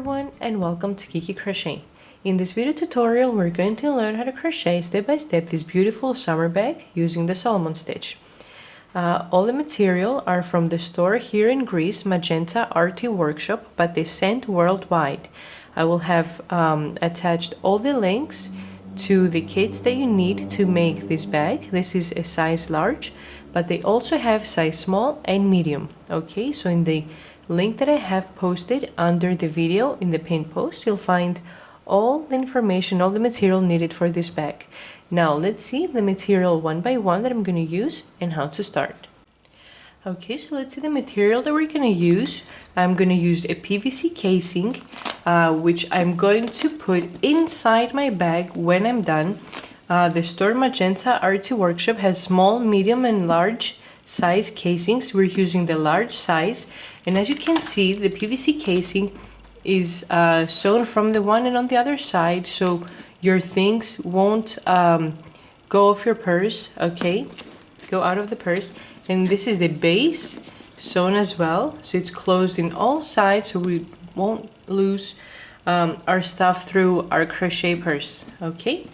everyone, and welcome to Kiki Crochet. In this video tutorial we're going to learn how to crochet step by step this beautiful summer bag using the Solomon stitch. All the material are from the store here in Greece, Magenta RT Workshop, but they sent worldwide. I will have attached all the links to the kits that you need to make this bag. This is a size large, but they also have size small and medium. Okay, so in the link that I have posted under the video in the pinned post, you'll find all the information, all the material needed for this bag. Now let's see the material one by one that I'm going to use and how to start. Okay, so let's see the material that we're going to use. I'm going to use a PVC casing, which I'm going to put inside my bag when I'm done. The store Magenta RT Workshop has small, medium, and large size casings. We're using the large size, and as you can see, the PVC casing is sewn from the one and on the other side, so your things won't go off your purse. Okay, go out of the purse. And this is the base sewn as well, so it's closed in all sides, so we won't lose our stuff through our crochet purse. Okay,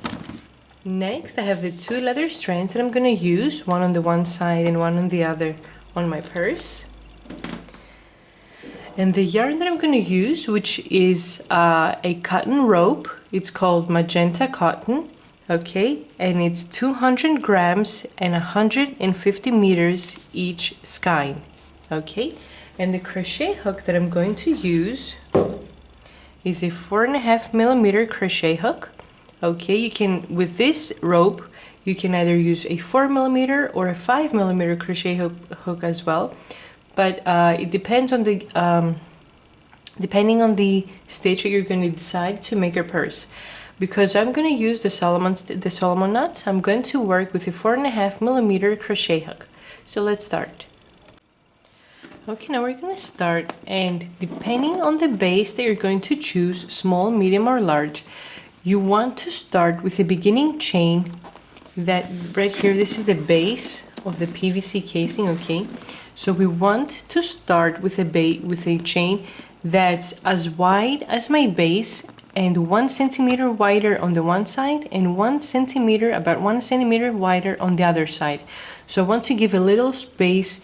next I have the two leather strands that I'm going to use, one on the one side and one on the other on my purse. And the yarn that I'm going to use, which is a cotton rope, it's called Magenta Cotton, okay, and it's 200 grams and 150 meters each skein, okay. And the crochet hook that I'm going to use is a 4.5 millimeter crochet hook. Okay, you can, with this rope, you can either use a 4 millimeter or a 5 millimeter crochet hook as well, but it depends on the depending on the stitch that you're going to decide to make your purse. Because I'm going to use the Solomon knots, I'm going to work with a 4.5 millimeter crochet hook. So let's start. Okay, now we're going to start, and depending on the base that you're going to choose, small, medium, or large, you want to start with a beginning chain. That right here, this is the base of the PVC casing. Okay, so we want to start with a chain that's as wide as my base and 1 centimeter wider on the one side and about 1 centimeter wider on the other side. So I want to give a little space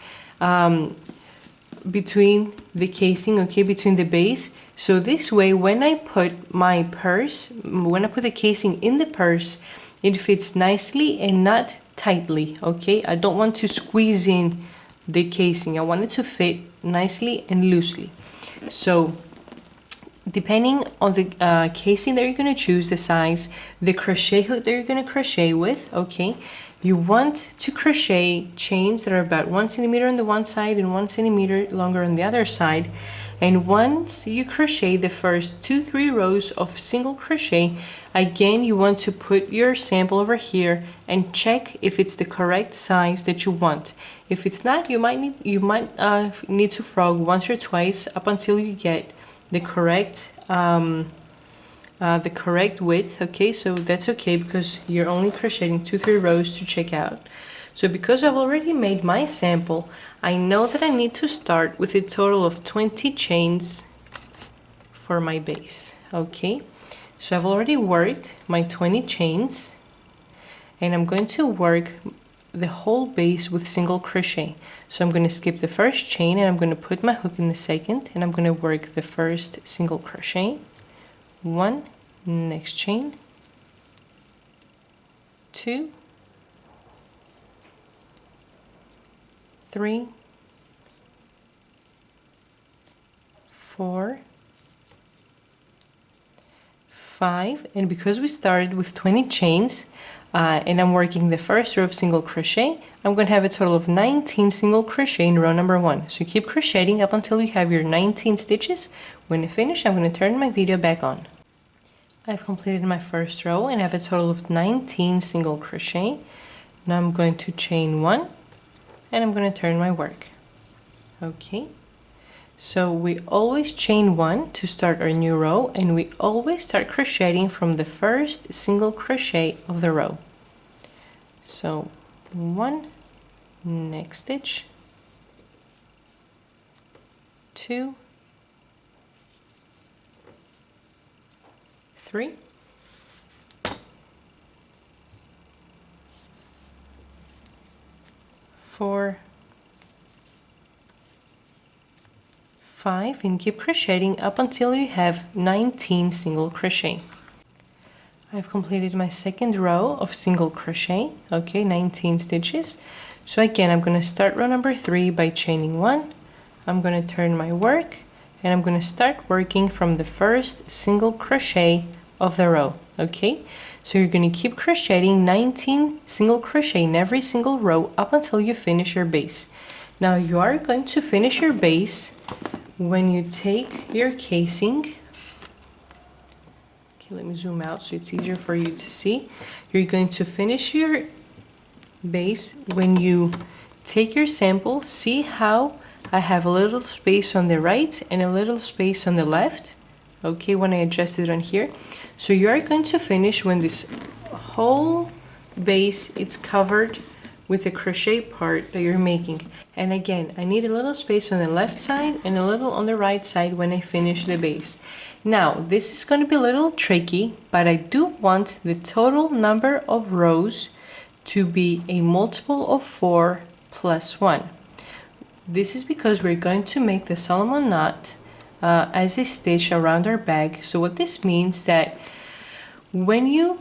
between the casing, okay, between the base. So this way, when I put the casing in the purse, it fits nicely and not tightly, okay. I don't want to squeeze in the casing. I want it to fit nicely and loosely. So depending on the casing that you're going to choose, the size, the crochet hook that you're going to crochet with, okay, you want to crochet chains that are about 1 centimeter on the one side and 1 centimeter longer on the other side. And once you crochet the first 2-3 rows of single crochet, again you want to put your sample over here and check if it's the correct size that you want. If it's not, you might need to frog once or twice up until you get the correct width. Okay, so that's okay because you're only crocheting 2-3 rows to check out. So because I've already made my sample, I know that I need to start with a total of 20 chains for my base. Okay, so I've already worked my 20 chains, and I'm going to work the whole base with single crochet. So I'm going to skip the first chain, and I'm going to put my hook in the second, and I'm going to work the first single crochet, 1, next chain, 2, 3, 4, 5, and because we started with 20 chains and I'm working the first row of single crochet, I'm going to have a total of 19 single crochet in row number 1. So keep crocheting up until you have your 19 stitches. When I finish, I'm going to turn my video back on. I've completed my first row and I have a total of 19 single crochet. Now I'm going to chain 1 and I'm going to turn my work. Okay, so we always chain 1 to start our new row, and we always start crocheting from the first single crochet of the row. So 1, next stitch, 2, 3, 4, 5, and keep crocheting up until you have 19 single crochet. I've completed my second row of single crochet, okay, 19 stitches. So again, I'm going to start row number 3 by chaining 1. I'm going to turn my work and I'm going to start working from the first single crochet of the row, okay? So you're going to keep crocheting 19 single crochet in every single row up until you finish your base. Now you are going to finish your base when you take your casing. Okay, let me zoom out so it's easier for you to see. You're going to finish your base when you take your sample. See how I have a little space on the right and a little space on the left, okay, when I adjust it on here. So you are going to finish when this whole base is covered with the crochet part that you're making. And again, I need a little space on the left side and a little on the right side when I finish the base. Now, this is going to be a little tricky, but I do want the total number of rows to be a multiple of 4 plus 1. This is because we're going to make the Solomon knot as a stitch around our bag. So what this means that when you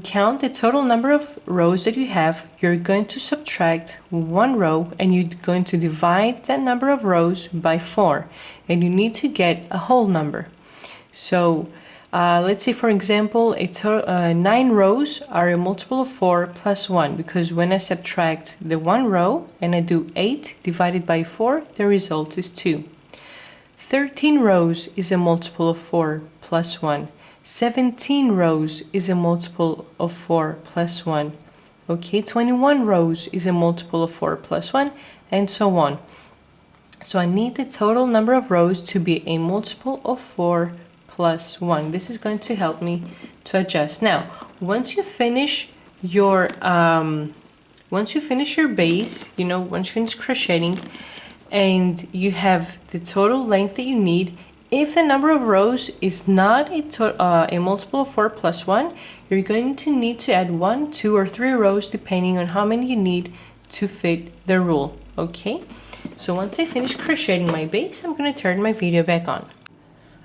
count the total number of rows that you have, you're going to subtract 1 row and you're going to divide that number of rows by 4, and you need to get a whole number. So let's say, for example, 9 rows are a multiple of 4 plus 1, because when I subtract the 1 row and I do 8 divided by 4, the result is 2. 13 rows is a multiple of 4 plus 1. 17 rows is a multiple of 4 plus 1. Okay, 21 rows is a multiple of 4 plus 1, and so on. So I need the total number of rows to be a multiple of 4 plus 1. This is going to help me to adjust. Now, once you finish your base, once you finish crocheting and you have the total length that you need, if the number of rows is not a multiple of 4 plus 1, you're going to need to add 1, 2, or 3 rows depending on how many you need to fit the rule, okay? So once I finish crocheting my base, I'm going to turn my video back on.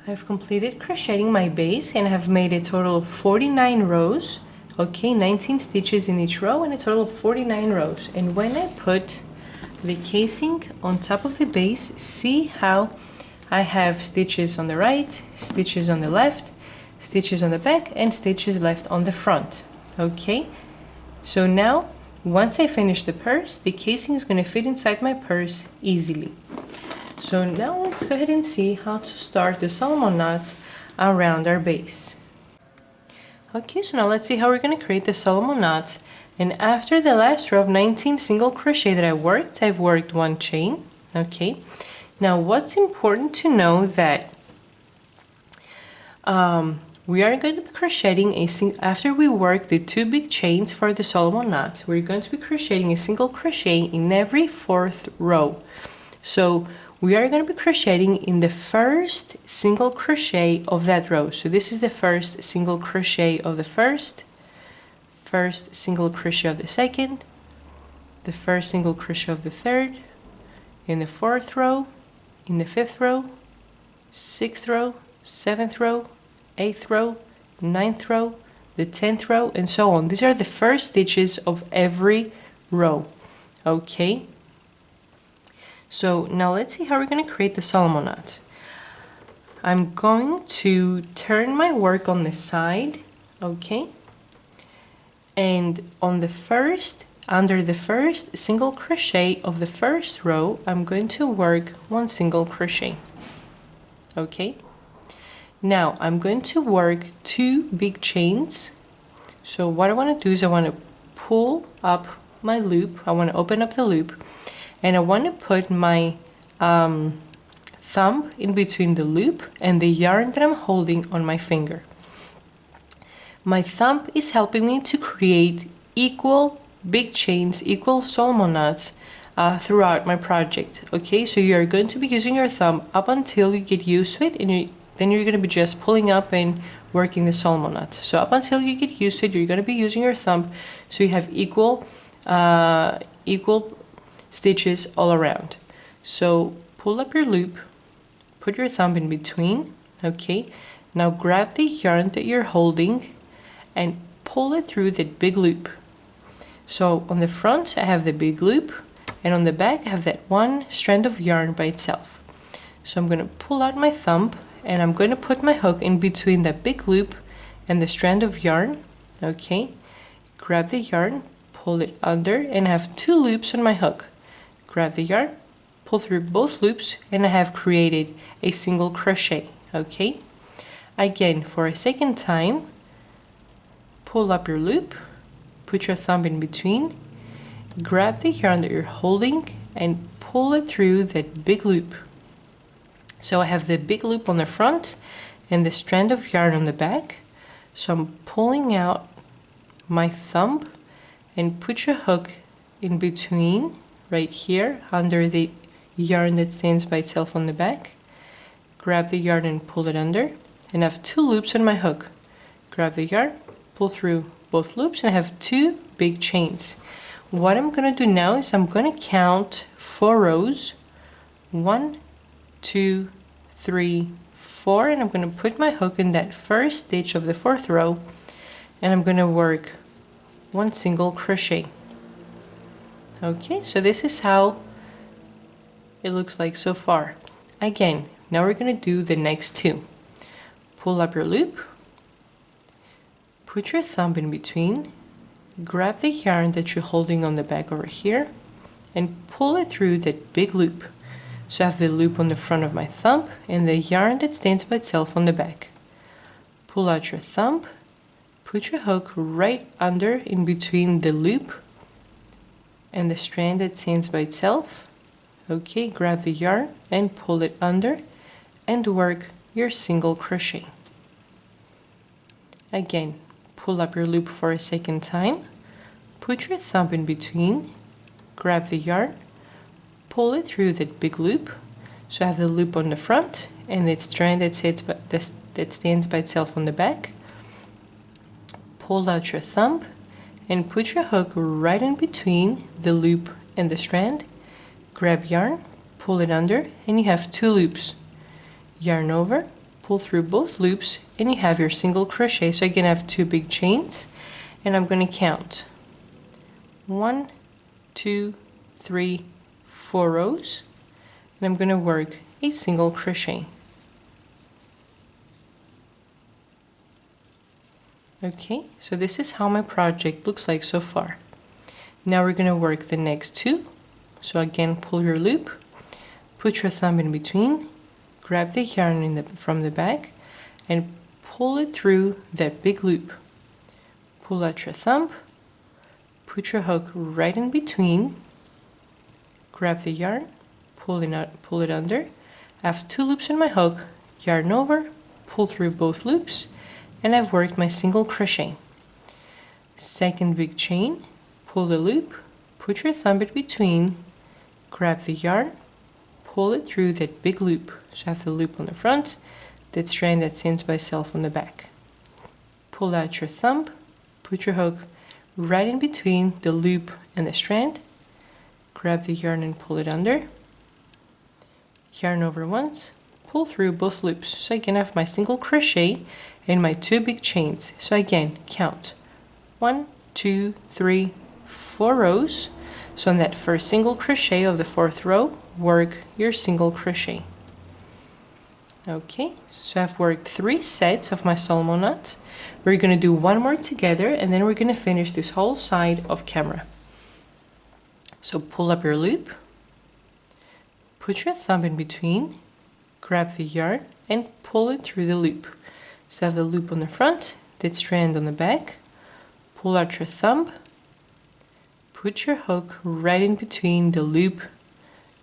I've completed crocheting my base and have made a total of 49 rows, okay, 19 stitches in each row and a total of 49 rows. And when I put the casing on top of the base, see how I have stitches on the right, stitches on the left, stitches on the back, and stitches left on the front, okay? So now, once I finish the purse, the casing is going to fit inside my purse easily. So now let's go ahead and see how to start the Solomon knots around our base. Okay, so now let's see how we're going to create the Solomon knots. And after the last row of 19 single crochet that I've worked 1 chain, okay? Now, what's important to know that we are going to be crocheting after we work the 2 big chains for the Solomon knot, we're going to be crocheting a single crochet in every 4th row. So we are going to be crocheting in the first single crochet of that row. So this is the first single crochet of the first single crochet of the second, the first single crochet of the third, in the 4th row, in the 5th row, 6th row, 7th row, 8th row, 9th row, the 10th row, and so on. These are the first stitches of every row, okay? So now let's see how we're going to create the Solomon knot. I'm going to turn my work on the side, okay? And on the under the first single crochet of the first row, I'm going to work 1 single crochet, okay? Now I'm going to work 2 big chains. So what I want to do is I want to pull up my loop, I want to open up the loop, and I want to put my thumb in between the loop and the yarn that I'm holding on my finger. My thumb is helping me to create equal big chains, equal Solomon knots throughout my project, okay? So you're going to be using your thumb up until you get used to it and Then you're going to be just pulling up and working the Solomon knot. So up until you get used to it, you're going to be using your thumb so you have equal stitches all around. So pull up your loop, put your thumb in between, okay? Now grab the yarn that you're holding and pull it through that big loop. So on the front I have the big loop, and on the back I have that one strand of yarn by itself. So I'm going to pull out my thumb and I'm going to put my hook in between that big loop and the strand of yarn, okay? Grab the yarn, pull it under, and I have 2 loops on my hook. Grab the yarn, pull through both loops, and I have created a single crochet, okay? Again, for a second time, pull up your loop, put your thumb in between, grab the yarn that you're holding and pull it through that big loop. So I have the big loop on the front and the strand of yarn on the back. So I'm pulling out my thumb and put your hook in between right here under the yarn that stands by itself on the back. Grab the yarn and pull it under, and I have 2 loops on my hook. Grab the yarn, pull through both loops, and I have 2 big chains. What I'm going to do now is I'm going to count 4 rows. 1, 2, 3, 4, and I'm going to put my hook in that first stitch of the 4th row, and I'm going to work 1 single crochet. Okay, so this is how it looks like so far. Again, now we're going to do the next 2. Pull up your loop, put your thumb in between, grab the yarn that you're holding on the back over here, and pull it through that big loop. So I have the loop on the front of my thumb and the yarn that stands by itself on the back. Pull out your thumb, put your hook right under in between the loop and the strand that stands by itself. Okay, grab the yarn and pull it under and work your single crochet. Again, pull up your loop for a second time, put your thumb in between, grab the yarn, pull it through that big loop. So I have the loop on the front and the strand that stands by itself on the back. Pull out your thumb and put your hook right in between the loop and the strand. Grab yarn, pull it under, and you have 2 loops. Yarn over, pull through both loops, and you have your single crochet. So again, I have 2 big chains, and I'm going to count 1, 2, 3, 4 rows, and I'm going to work a single crochet. Okay, so this is how my project looks like so far. Now we're going to work the next 2. So again, pull your loop, put your thumb in between, grab the yarn from the back, and pull it through that big loop. Pull out your thumb, put your hook right in between, grab the yarn, pull it under. I have 2 loops on my hook, yarn over, pull through both loops, and I've worked my single crochet. Second big chain, pull the loop, put your thumb in between, grab the yarn, pull it through that big loop. So I have the loop on the front, that strand that stands by itself on the back. Pull out your thumb, put your hook right in between the loop and the strand, grab the yarn and pull it under, yarn over once, pull through both loops. So again, I have my single crochet and my 2 big chains. So again, count 1, 2, 3, 4 rows. So on that first single crochet of the 4th row, work your single crochet. Okay, so I've worked 3 sets of my Solomon knot. We're going to do 1 more together, and then we're going to finish this whole side of camera. So pull up your loop, put your thumb in between, grab the yarn, and pull it through the loop. So I have the loop on the front, that strand on the back. Pull out your thumb, put your hook right in between the loop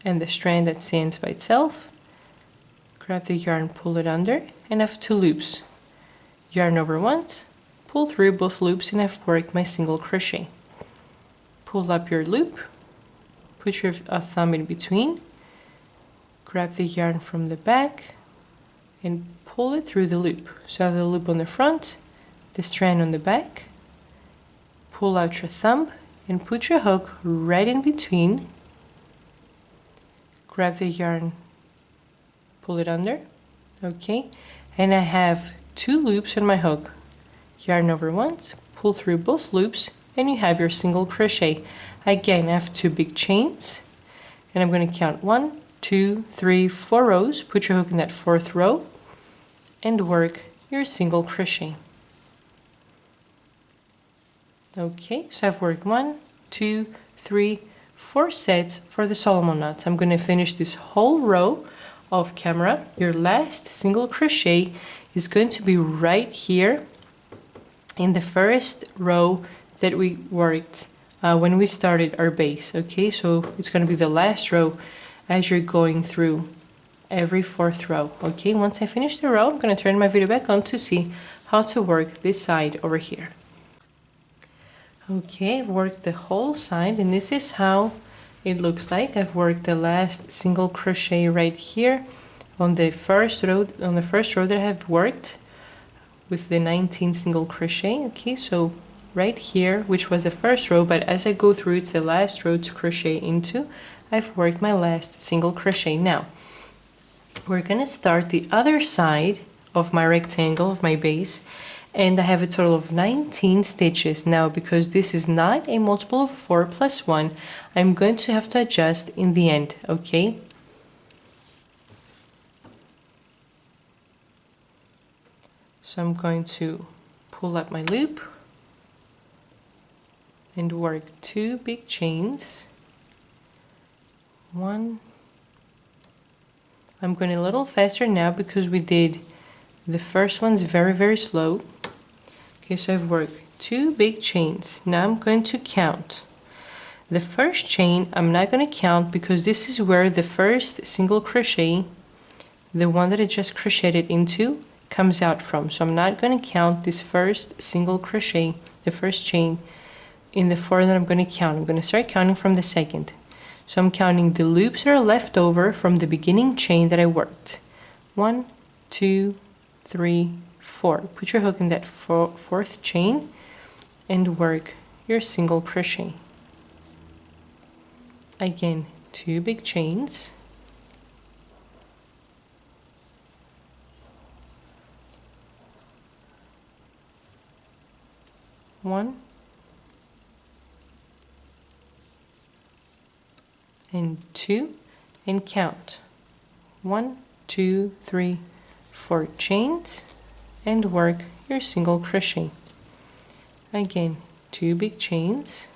and the strand that stands by itself. Grab the yarn, pull it under, and I have 2 loops. Yarn over once, pull through both loops, and I've worked my single crochet. Pull up your loop, put your thumb in between, grab the yarn from the back, and pull it through the loop. So I have the loop on the front, the strand on the back. Pull out your thumb and put your hook right in between. Grab the yarn, pull it under, okay? And I have 2 loops on my hook. Yarn over once, pull through both loops, and you have your single crochet. Again, I have 2 big chains, and I'm going to count 1, 2, 3, 4 rows. Put your hook in that 4th row, and work your single crochet. Okay, so I've worked 1, 2, 3, 4 sets for the Solomon knots. I'm going to finish this whole row off camera. Your last single crochet is going to be right here in the first row that we worked when we started our base. Okay, so it's going to be the last row as you're going through every 4th row. Okay, once I finish the row, I'm going to turn my video back on to see how to work this side over here. Okay, I've worked the whole side, and this is how it looks like. I've worked the last single crochet right here on the first row that I have worked with the 19 single crochet. Okay, so right here, which was the first row, but as I go through, it's the last row to crochet into. I've worked my last single crochet. Now we're gonna start the other side of my rectangle, of my base, and I have a total of 19 stitches. Now, because this is not a multiple of 4 plus 1, I'm going to have to adjust in the end, okay? So I'm going to pull up my loop and work 2 big chains. 1. I'm going a little faster now because we did the first one's very, very slow. Okay, so I've worked 2 big chains. Now I'm going to count. The first chain I'm not going to count because this is where the first single crochet, the one that I just crocheted into, comes out from. So I'm not going to count this first single crochet, the first chain, in the 4 that I'm going to count. I'm going to start counting from the second. So I'm counting the loops that are left over from the beginning chain that I worked. 1, 2, 3, 4. Put your hook in that 4th chain and work your single crochet. Again, 2 big chains. 1 and 2, and count 1, 2, 3, 4 chains and work your single crochet. Again, 2 big chains,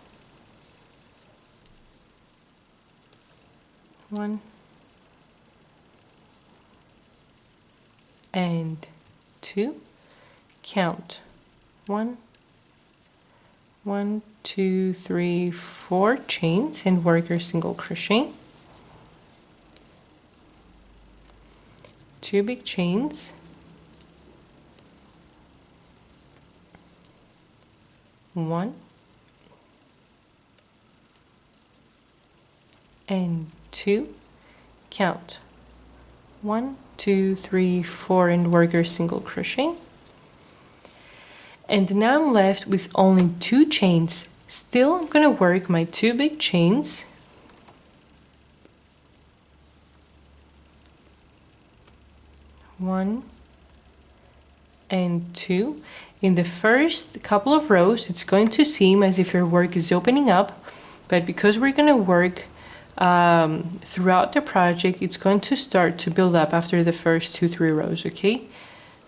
1 and 2, count 1, 1, 2, 3, 4 chains and work your single crochet. 2 big chains, 1 and 2, count 1, 2, 3, 4 and work your single crochet. And now I'm left with only 2 chains. Still, I'm going to work my 2 big chains. One and 2. In the first couple of rows, it's going to seem as if your work is opening up, but because we're going to work throughout the project, it's going to start to build up after the first 2-3 rows, okay?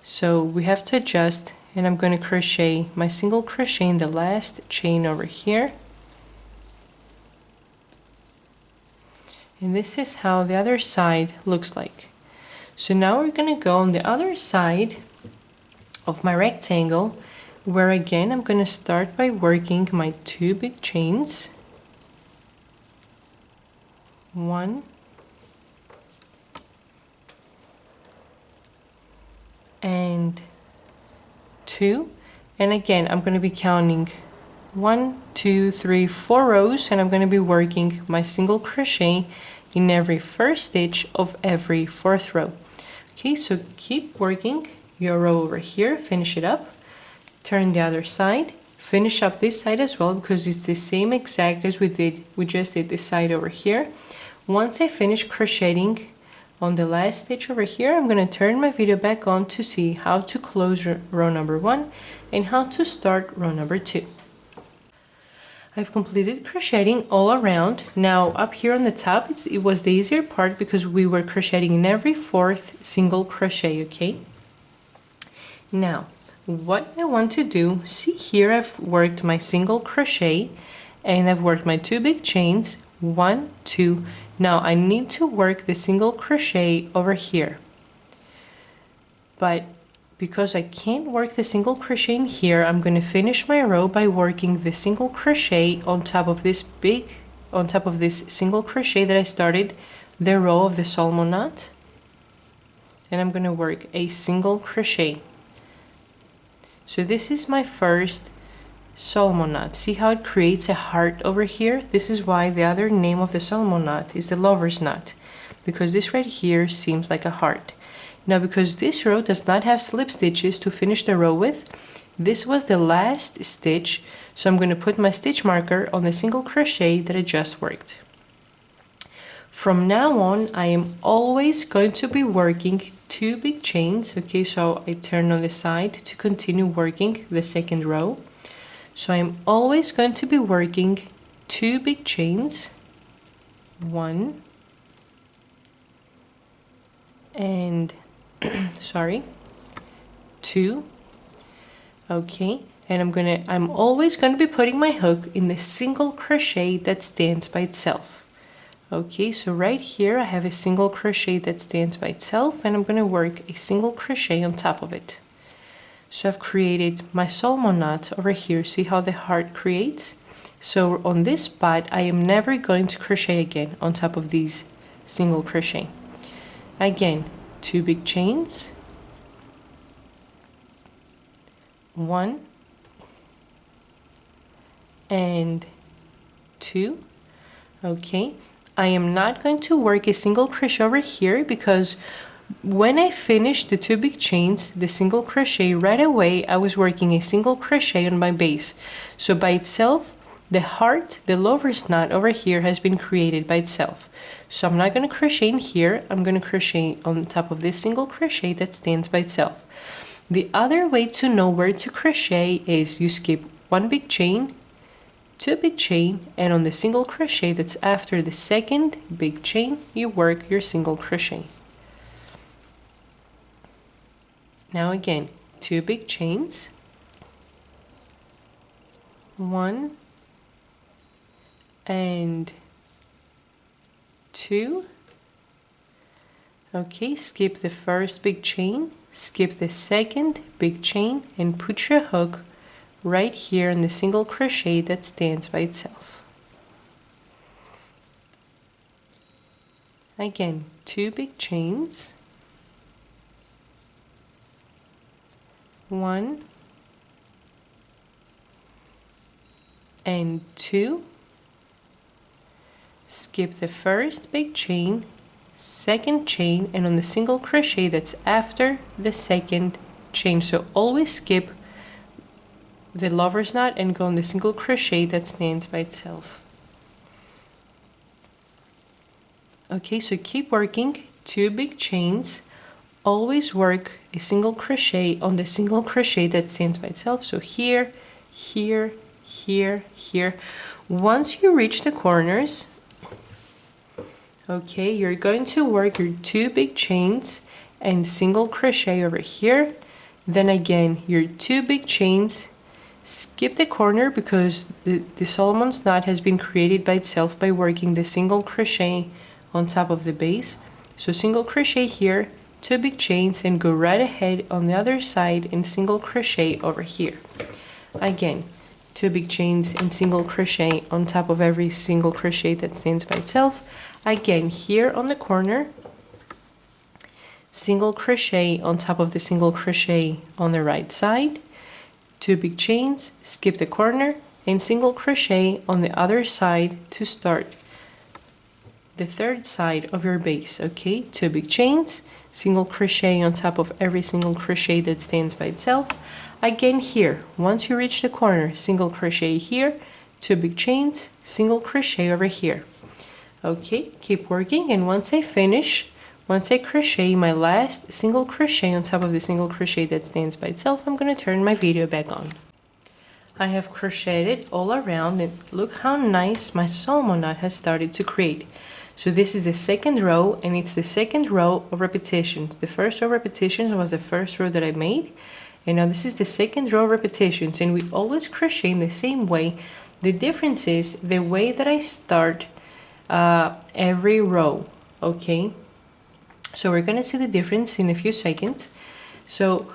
So we have to adjust, and I'm going to crochet my single crochet in the last chain over here. And this is how the other side looks like. So now we're going to go on the other side of my rectangle, where again I'm going to start by working my 2 big chains. 1 and 2, and again I'm going to be counting 1, 2, 3, 4 rows, and I'm going to be working my single crochet in every first stitch of every 4th row. Okay, so keep working your row over here, finish it up, turn the other side, finish up this side as well because it's the same exact as we just did this side over here. Once I finish crocheting on the last stitch over here, I'm going to turn my video back on to see how to close row number 1 and how to start row number 2. I've completed crocheting all around. Now up here on the top, it was the easier part because we were crocheting in every 4th single crochet, okay? Now, what I want to do, see here I've worked my single crochet and I've worked my 2 big chains, 1, 2. Now I need to work the single crochet over here. But because I can't work the single crochet in here, I'm going to finish my row by working the single crochet on top of this single crochet that I started the row of the salmon knot. And I'm going to work a single crochet. So this is my first salmon knot. See how it creates a heart over here? This is why the other name of the salmon knot is the lover's knot, because this right here seems like a heart. Now because this row does not have slip stitches to finish the row with, this was the last stitch, so I'm going to put my stitch marker on the single crochet that I just worked. From now on, I am always going to be working 2 big chains. Okay, so I turn on the side to continue working the second row. So I'm always going to be working 2 big chains, 1 and 2. Okay, and I'm always going to be putting my hook in the single crochet that stands by itself. Okay, so right here I have a single crochet that stands by itself, and I'm going to work a single crochet on top of it. So I've created my salmon knot over here. See how the heart creates? So on this spot I am never going to crochet again on top of these single crochet. Again, 2 big chains, 1 and 2. Okay, I am not going to work a single crochet over here because when I finished the 2 big chains, the single crochet, right away I was working a single crochet on my base. So by itself, the heart, the lover's knot over here has been created by itself. So I'm not going to crochet in here, I'm going to crochet on top of this single crochet that stands by itself. The other way to know where to crochet is you skip 1 big chain, 2 big chain, and on the single crochet that's after the second big chain, you work your single crochet. Now again, 2 big chains, 1 and 2. Okay, skip the first big chain, skip the second big chain, and put your hook right here in the single crochet that stands by itself. Again, 2 big chains, 1 and 2. Skip the first big chain, second chain, and on the single crochet that's after the second chain. So always skip the lover's knot and go on the single crochet that stands by itself. Okay, so keep working 2 big chains, always work a single crochet on the single crochet that stands by itself. So here, here, here, here. Once you reach the corners, okay, you're going to work your 2 big chains and single crochet over here. Then again, your 2 big chains, skip the corner because the Solomon's knot has been created by itself by working the single crochet on top of the base. So single crochet here, 2 big chains, and go right ahead on the other side and single crochet over here. Again, 2 big chains and single crochet on top of every single crochet that stands by itself. Again, here on the corner, single crochet on top of the single crochet on the right side, 2 big chains, skip the corner, and single crochet on the other side to start the third side of your base. Okay, 2 big chains, single crochet on top of every single crochet that stands by itself. Again here, once you reach the corner, single crochet here, 2 big chains, single crochet over here. Okay, keep working, and once I crochet my last single crochet on top of the single crochet that stands by itself, I'm going to turn my video back on. I have crocheted all around, and look how nice my Solomon knot has started to create. So this is the second row, and it's the second row of repetitions. The first row of repetitions was the first row that I made, and now this is the second row of repetitions, and we always crochet in the same way. The difference is the way that I start every row. Okay, so we're gonna see the difference in a few seconds. So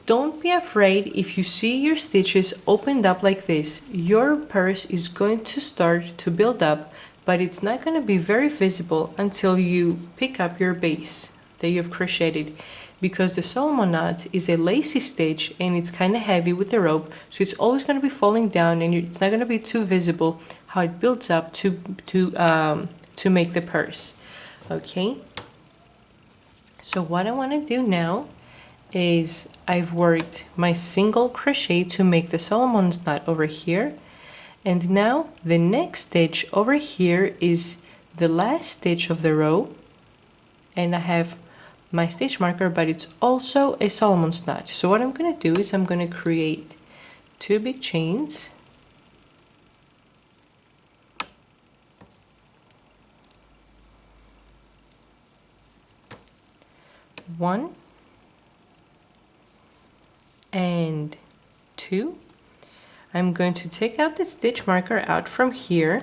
don't be afraid if you see your stitches opened up like this. Your purse is going to start to build up, but it's not going to be very visible until you pick up your base that you've crocheted, because the Solomon knot is a lacy stitch and it's kind of heavy with the rope, so it's always going to be falling down, and it's not going to be too visible how it builds up to make the purse. Okay, so what I want to do now is I've worked my single crochet to make the Solomon's knot over here, and now the next stitch over here is the last stitch of the row, and I have my stitch marker, but it's also a Solomon's knot. So what I'm going to do is I'm going to create 2 big chains, one and 2. I'm going to take out the stitch marker out from here.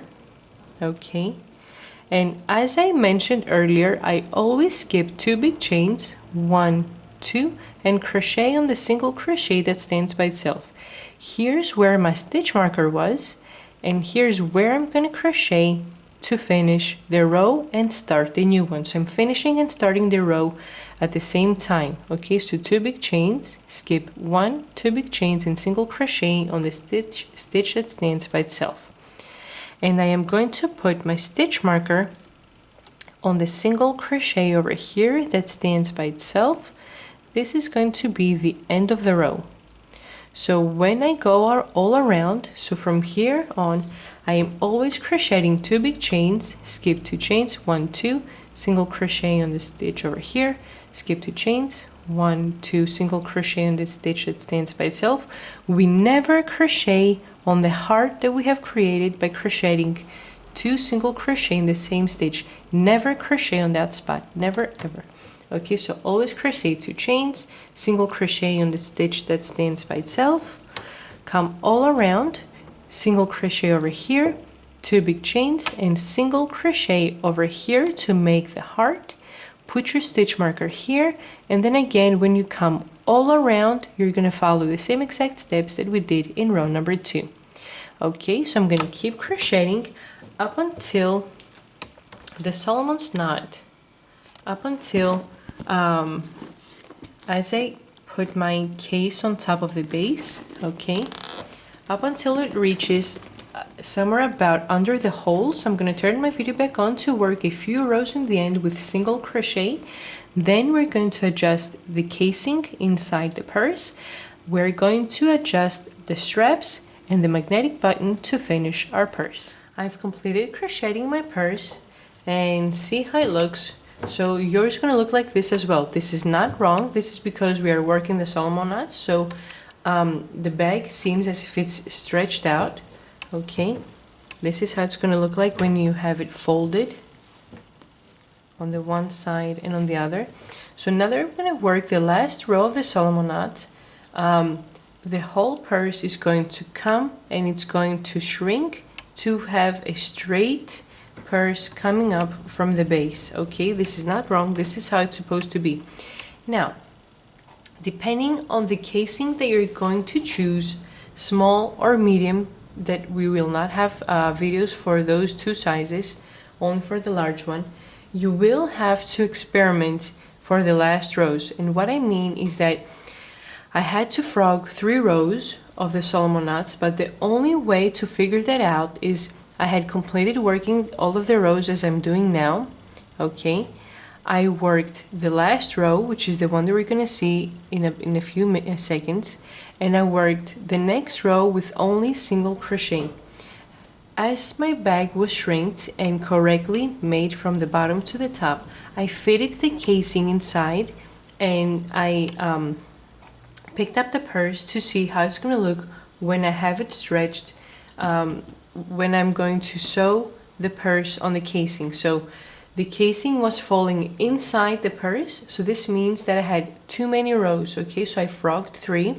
Okay, and as I mentioned earlier, I always skip 2 big chains, 1, 2, and crochet on the single crochet that stands by itself. Here's where my stitch marker was, and here's where I'm going to crochet to finish the row and start the new one. So I'm finishing and starting the row at the same time. Okay, so 2 big chains, skip 1, 2 big chains, and single crochet on the stitch that stands by itself. And I am going to put my stitch marker on the single crochet over here that stands by itself. This is going to be the end of the row. So when I go all around, so from here on, I am always crocheting 2 big chains, skip 2 chains, 1, 2, single crochet on the stitch over here, skip 2 chains, 1, 2, single crochet on the stitch that stands by itself. We never crochet on the heart that we have created by crocheting 2 single crochet in the same stitch. Never crochet on that spot, never ever. Okay, so always crochet 2 chains, single crochet on the stitch that stands by itself, come all around, single crochet over here, 2 big chains, and single crochet over here to make the heart. Put your stitch marker here, and then again when you come all around, you're going to follow the same exact steps that we did in row number 2. Okay, so I'm going to keep crocheting up until the Solomon's knot, up until as I put my case on top of the base. Okay, up until it reaches somewhere about under the holes. I'm going to turn my video back on to work a few rows in the end with single crochet. Then we're going to adjust the casing inside the purse. We're going to adjust the straps and the magnetic button to finish our purse. I've completed crocheting my purse, and see how it looks. So yours is going to look like this as well. This is not wrong. This is because we are working the Solomon knot, so the bag seems as if it's stretched out. Okay, this is how it's going to look like when you have it folded on the one side and on the other. So now that we're going to work the last row of the Solomon knot, the whole purse is going to come and it's going to shrink to have a straight purse coming up from the base. Okay, this is not wrong. This is how it's supposed to be. Now, depending on the casing that you're going to choose, small or medium, that we will not have videos for those 2 sizes, only for the large one, you will have to experiment for the last rows. And what I mean is that I had to frog 3 rows of the Solomon knots, but the only way to figure that out is I had completed working all of the rows as I'm doing now. Okay, I worked the last row, which is the one that we're gonna see in a few seconds, and I worked the next row with only single crochet. As my bag was shrinked and correctly made from the bottom to the top, I fitted the casing inside, and I picked up the purse to see how it's gonna look when I have it stretched, when I'm going to sew the purse on the casing. So the casing was falling inside the purse, so this means that I had too many rows. Okay, so I frogged 3.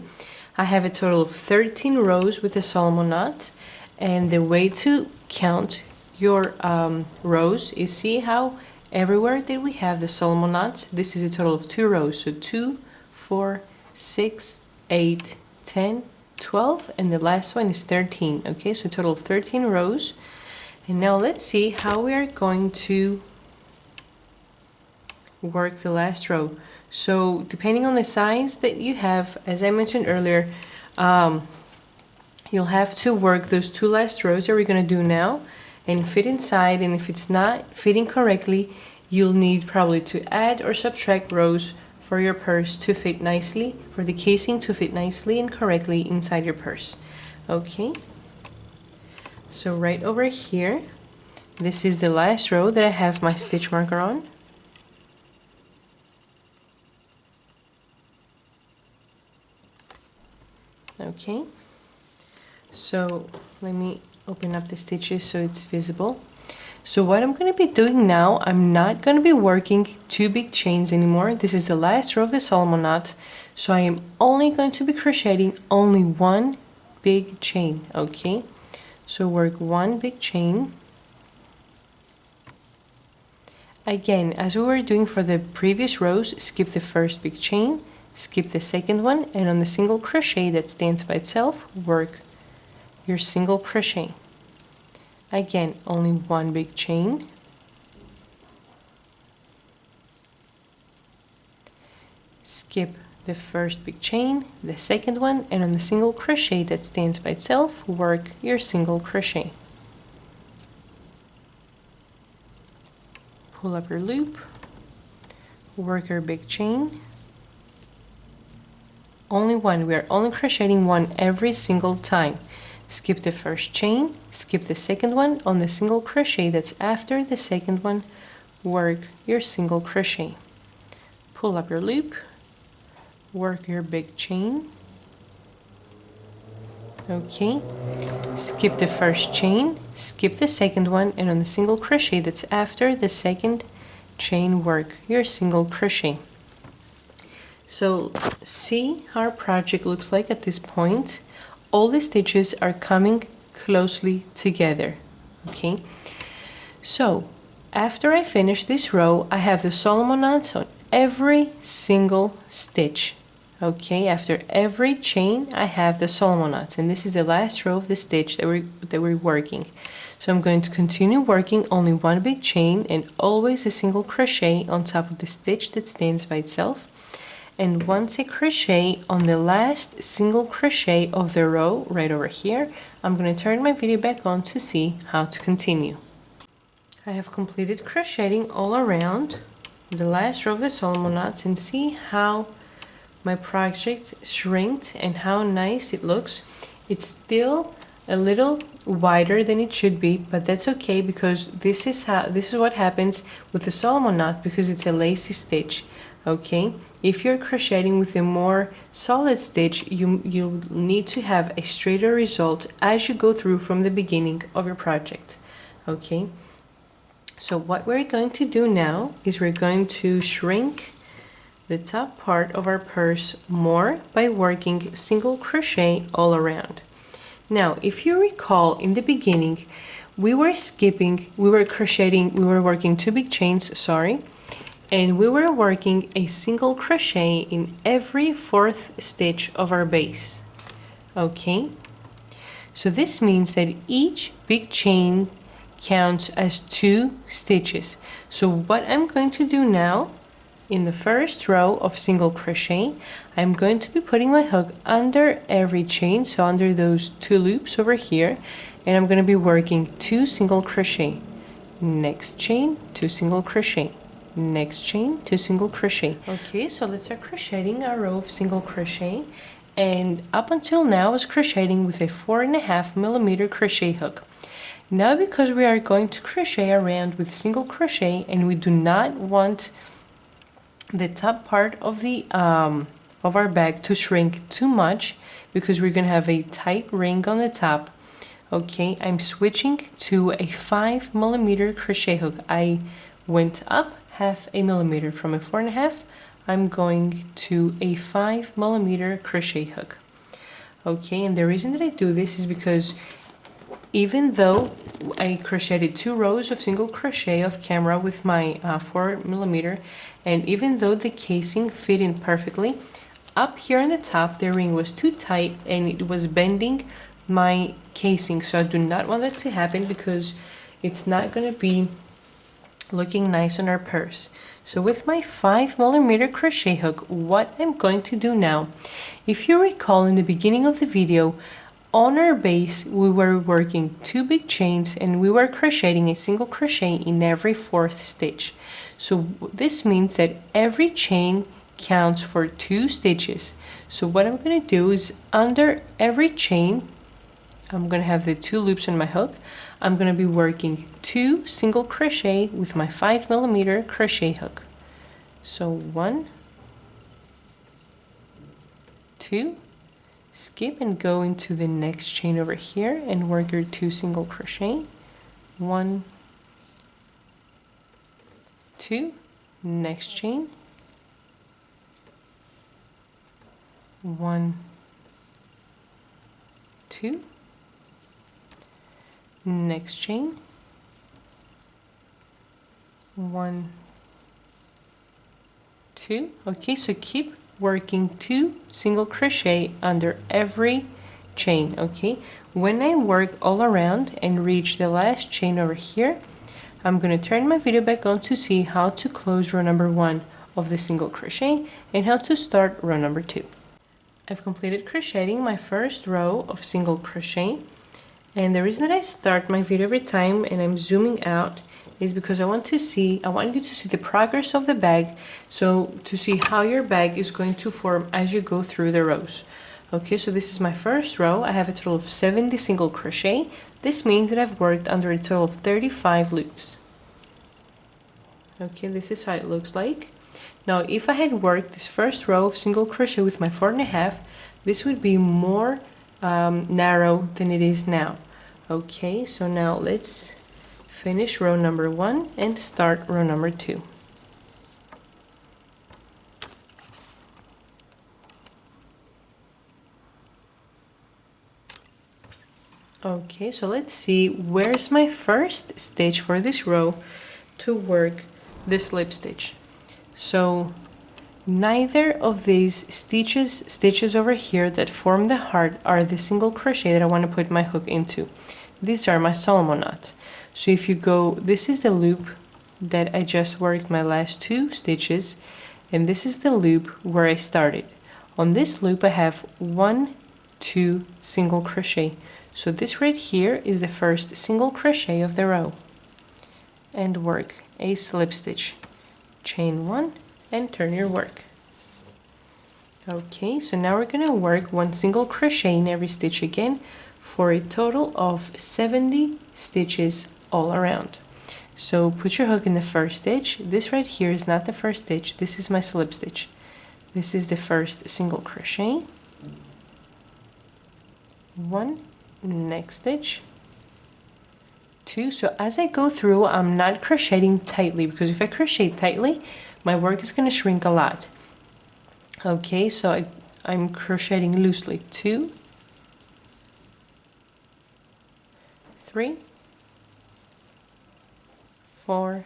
I have a total of 13 rows with a Solomon knot, and the way to count your rows is, see how everywhere that we have the Solomon knots, this is a total of 2 rows. So 2, 4, 6, 8, 10, 12, and the last one is 13. Okay, so a total of 13 rows. And now let's see how we are going to work the last row. So depending on the size that you have, as I mentioned earlier, you'll have to work those 2 last rows that we're going to do now and fit inside, and if it's not fitting correctly, you'll need probably to add or subtract rows for your purse to fit nicely, for the casing to fit nicely and correctly inside your purse. Okay, so right over here, this is the last row that I have my stitch marker on. Okay, so let me open up the stitches so it's visible. So what I'm going to be doing now, I'm not going to be working 2 big chains anymore. This is the last row of the Solomon knot, so I am only going to be crocheting only 1 big chain. Okay, so work 1 big chain. Again, as we were doing for the previous rows, skip the first big chain, skip the second one, and on the single crochet that stands by itself, work your single crochet. Again, only 1 big chain, skip the first big chain, the second one, and on the single crochet that stands by itself, work your single crochet. Pull up your loop, work your big chain. Only 1, we are only crocheting 1 every single time. Skip the first chain, skip the second one, on the single crochet that's after the second one, work your single crochet. Pull up your loop, work your big chain. Okay, skip the first chain, skip the second one, and on the single crochet that's after the second chain, work your single crochet. So see how our project looks like at this point. All the stitches are coming closely together. Okay, so after I finish this row, I have the Solomon knots on every single stitch. Okay, after every chain I have the Solomon knots, and this is the last row of the stitch that we're working. So I'm going to continue working only 1 big chain and always a single crochet on top of the stitch that stands by itself, and once I crochet on the last single crochet of the row right over here, I'm going to turn my video back on to see how to continue. I have completed crocheting all around the last row of the Solomon knots, and see how my project shrinked and how nice it looks. It's still a little wider than it should be, but that's okay, because this is what happens with the Solomon knot, because it's a lacy stitch. Okay, if you're crocheting with a more solid stitch, you need to have a straighter result as you go through from the beginning of your project. Okay, so what we're going to do now is we're going to shrink the top part of our purse more by working single crochet all around. Now, if you recall, in the beginning we were working 2 big chains, sorry, and we were working a single crochet in every 4th stitch of our base. Okay, so this means that each big chain counts as 2 stitches. So what I'm going to do now, in the first row of single crochet, I'm going to be putting my hook under every chain, so under those 2 loops over here, and I'm going to be working 2 single crochet, next chain, 2 single crochet, next chain, 2 single crochet. Okay, so let's start crocheting our row of single crochet, and up until now I was crocheting with a 4.5mm crochet hook. Now, because we are going to crochet around with single crochet and we do not want the top part of the of our bag to shrink too much, because we're gonna have a tight ring on the top, okay, I'm switching to a 5mm crochet hook. I went up 0.5 millimeter from a 4.5. I'm going to a 5mm crochet hook. Okay, and the reason that I do this is because even though I crocheted 2 rows of single crochet off camera with my 4mm, and even though the casing fit in perfectly, up here on the top the ring was too tight and it was bending my casing, so I do not want that to happen because it's not going to be looking nice on our purse. So with my 5mm crochet hook, what I'm going to do now, if you recall in the beginning of the video, on our base we were working 2 big chains and we were crocheting a single crochet in every 4th stitch. So this means that every chain counts for 2 stitches. So what I'm going to do is, under every chain, I'm going to have the 2 loops on my hook. I'm going to be working 2 single crochet with my 5mm crochet hook. So 1, 2, skip and go into the next chain over here and work your 2 single crochet. 1, 2, next chain. 1, 2, next chain. 1, 2. Okay, so keep working 2 single crochet under every chain. Okay, when I work all around and reach the last chain over here, I'm going to turn my video back on to see how to close row number 1 of the single crochet and how to start row number 2. I've completed crocheting my first row of single crochet, and the reason that I start my video every time and I'm zooming out is because I want you to see the progress of the bag, so to see how your bag is going to form as you go through the rows. Okay, so this is my first row. I have a total of 70 single crochet. This means that I've worked under a total of 35 loops. Okay, this is how it looks like. Now, if I had worked this first row of single crochet with my 4.5, this would be more narrow than it is now. Okay, so now let's finish row number 1 and start row number 2. Okay, so let's see, where's my first stitch for this row to work the slip stitch. So neither of these stitches over here that form the heart are the single crochet that I want to put my hook into. These are my Solomon knots. So if you go, this is the loop that I just worked my last 2 stitches, and this is the loop where I started. On this loop I have 1, 2 single crochet. So this right here is the first single crochet of the row, and work a slip stitch, chain 1 and turn your work. Okay, so now we're going to work 1 single crochet in every stitch again for a total of 70 stitches all around. So put your hook in the first stitch. This right here is not the first stitch, this is my slip stitch. This is the first single crochet, 1, next stitch, 2. So as I go through, I'm not crocheting tightly, because if I crochet tightly, my work is going to shrink a lot. Okay, so I'm crocheting loosely. 2, 3, 4,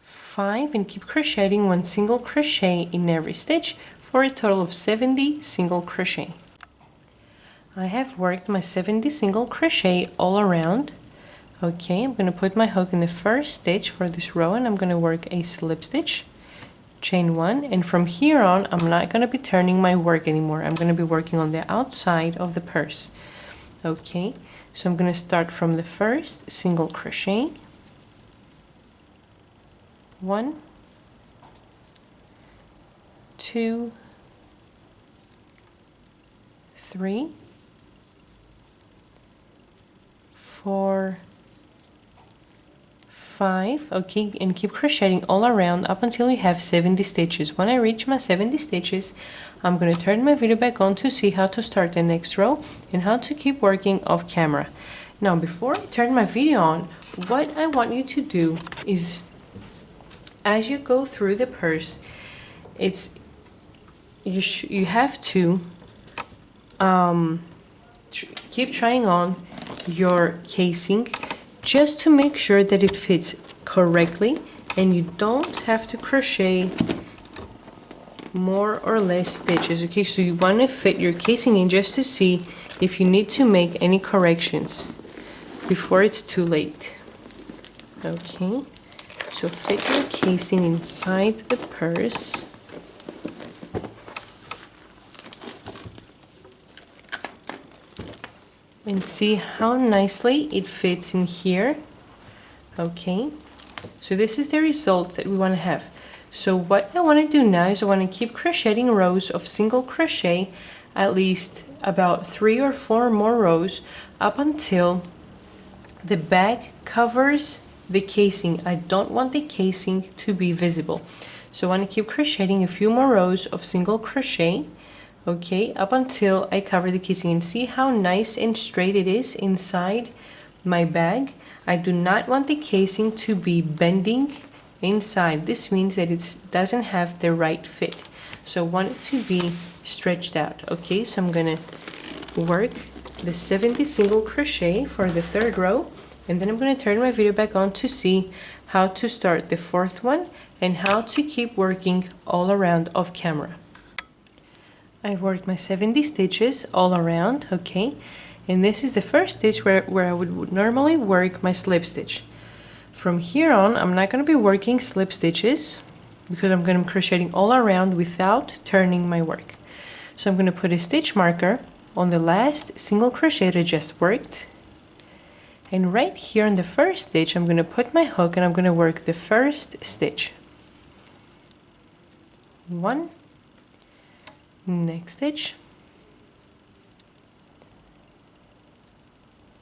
5, and keep crocheting 1 single crochet in every stitch for a total of 70 single crochet. I have worked my 70 single crochet all around. Okay, I'm going to put my hook in the first stitch for this row, and I'm going to work a slip stitch, chain 1, and from here on I'm not going to be turning my work anymore. I'm going to be working on the outside of the purse. Okay, so I'm going to start from the first single crochet. 1, 2, 3, 4, 5. Okay, and keep crocheting all around up until you have 70 stitches. When I reach my 70 stitches, I'm going to turn my video back on to see how to start the next row and how to keep working off camera. Now, before I turn my video on, what I want you to do is, as you go through the purse, you have to keep trying on your casing just to make sure that it fits correctly, and you don't have to crochet more or less stitches. Okay, so you want to fit your casing in just to see if you need to make any corrections before it's too late. Okay, so fit your casing inside the purse. And see how nicely it fits in here. Okay, so this is the result that we want to have. So what I want to do now is I want to keep crocheting rows of single crochet, at least about 3 or 4 more rows, up until the bag covers the casing. I don't want the casing to be visible, so I want to keep crocheting a few more rows of single crochet. Okay, up until I cover the casing, and see how nice and straight it is inside my bag. I do not want the casing to be bending inside. This means that it doesn't have the right fit, so I want it to be stretched out. Okay, so I'm gonna work the 70 single crochet for the 3rd row, and then I'm gonna turn my video back on to see how to start the 4th one and how to keep working all around off camera. I've worked my 70 stitches all around, okay, and this is the first stitch where I would normally work my slip stitch. From here on, I'm not going to be working slip stitches because I'm going to be crocheting all around without turning my work. So I'm going to put a stitch marker on the last single crochet that I just worked, and right here on the first stitch I'm going to put my hook and I'm going to work the first stitch. 1, next stitch,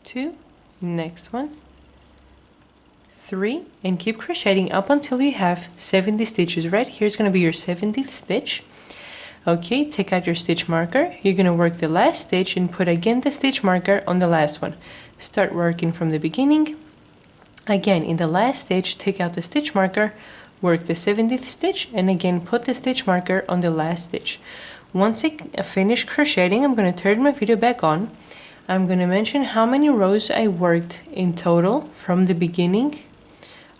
2, next one, 3, and keep crocheting up until you have 70 stitches. Right here is going to be your 70th stitch. Okay, take out your stitch marker. You're going to work the last stitch and put again the stitch marker on the last one. Start working from the beginning. Again, in the last stitch, take out the stitch marker, work the 70th stitch, and again put the stitch marker on the last stitch. Once I finish crocheting, I'm going to turn my video back on. I'm going to mention how many rows I worked in total from the beginning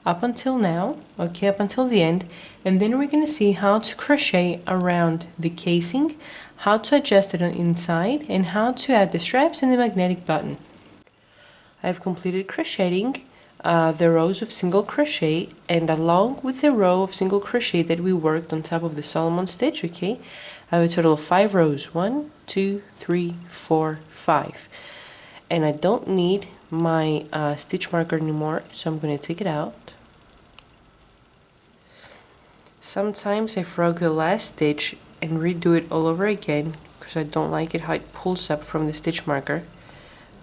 up until now, okay, up until the end, and then we're going to see how to crochet around the casing, how to adjust it on inside, and how to add the straps and the magnetic button. I've completed crocheting the rows of single crochet, and along with the row of single crochet that we worked on top of the Solomon stitch, okay, I have a total of 5 rows. 1, 2, 3, 4, 5. And I don't need my stitch marker anymore, so I'm going to take it out. Sometimes I frog the last stitch and redo it all over again because I don't like it how it pulls up from the stitch marker.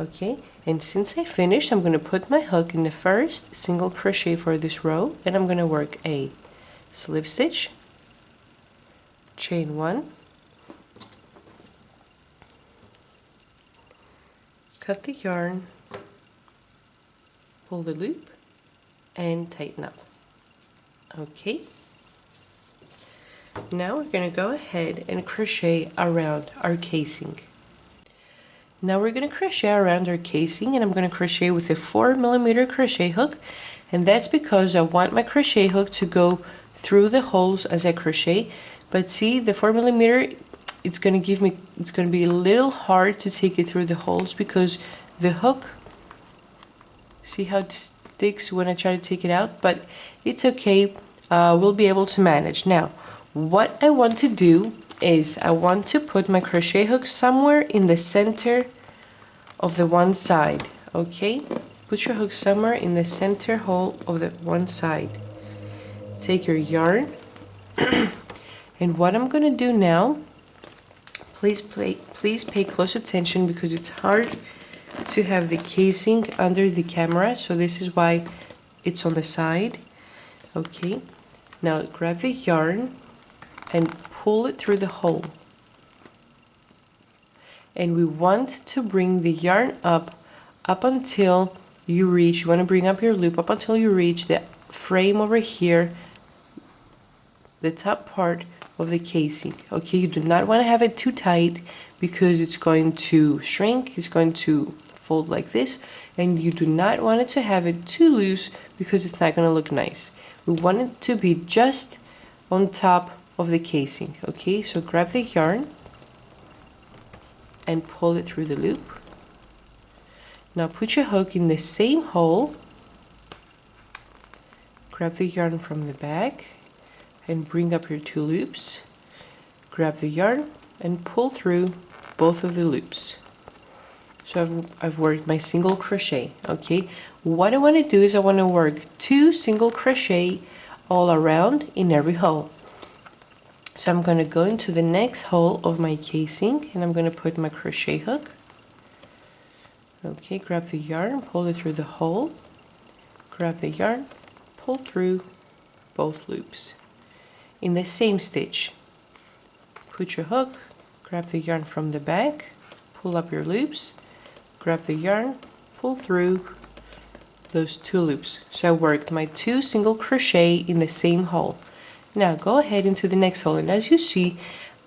Okay, and since I finished, I'm going to put my hook in the first single crochet for this row, and I'm going to work a slip stitch, chain 1, cut the yarn, pull the loop, and tighten up. Okay, now we're going to go ahead and crochet around our casing. Now we're going to crochet around our casing, and I'm going to crochet with a 4mm crochet hook, and that's because I want my crochet hook to go through the holes as I crochet. But see, the 4mm, it's going to be a little hard to take it through the holes because the hook, see how it sticks when I try to take it out, but it's okay, we'll be able to manage. Now what I want to do is I want to put my crochet hook somewhere in the center of the one side, okay? Put your hook somewhere in the center hole of the one side. Take your yarn, and what I'm gonna do now, please pay close attention because it's hard to have the casing under the camera, so this is why it's on the side. Okay, now grab the yarn and pull it through the hole. And we want to bring the yarn up until you reach, you want to bring up your loop up until you reach the frame over here, the top part of the casing. Okay, you do not want to have it too tight because it's going to shrink, it's going to fold like this, and you do not want it to have it too loose because it's not going to look nice. We want it to be just on top of the casing. Okay, so grab the yarn and pull it through the loop. Now put your hook in the same hole, grab the yarn from the back and bring up your two loops, grab the yarn and pull through both of the loops. So I've worked my single crochet. Okay, what I want to do is I want to work 2 single crochet all around in every hole. So I'm going to go into the next hole of my casing and I'm going to put my crochet hook. Okay, grab the yarn, pull it through the hole, grab the yarn, pull through both loops. In the same stitch, put your hook, grab the yarn from the back, pull up your loops, grab the yarn, pull through those 2 loops. So I worked my 2 single crochet in the same hole. Now go ahead into the next hole, and as you see,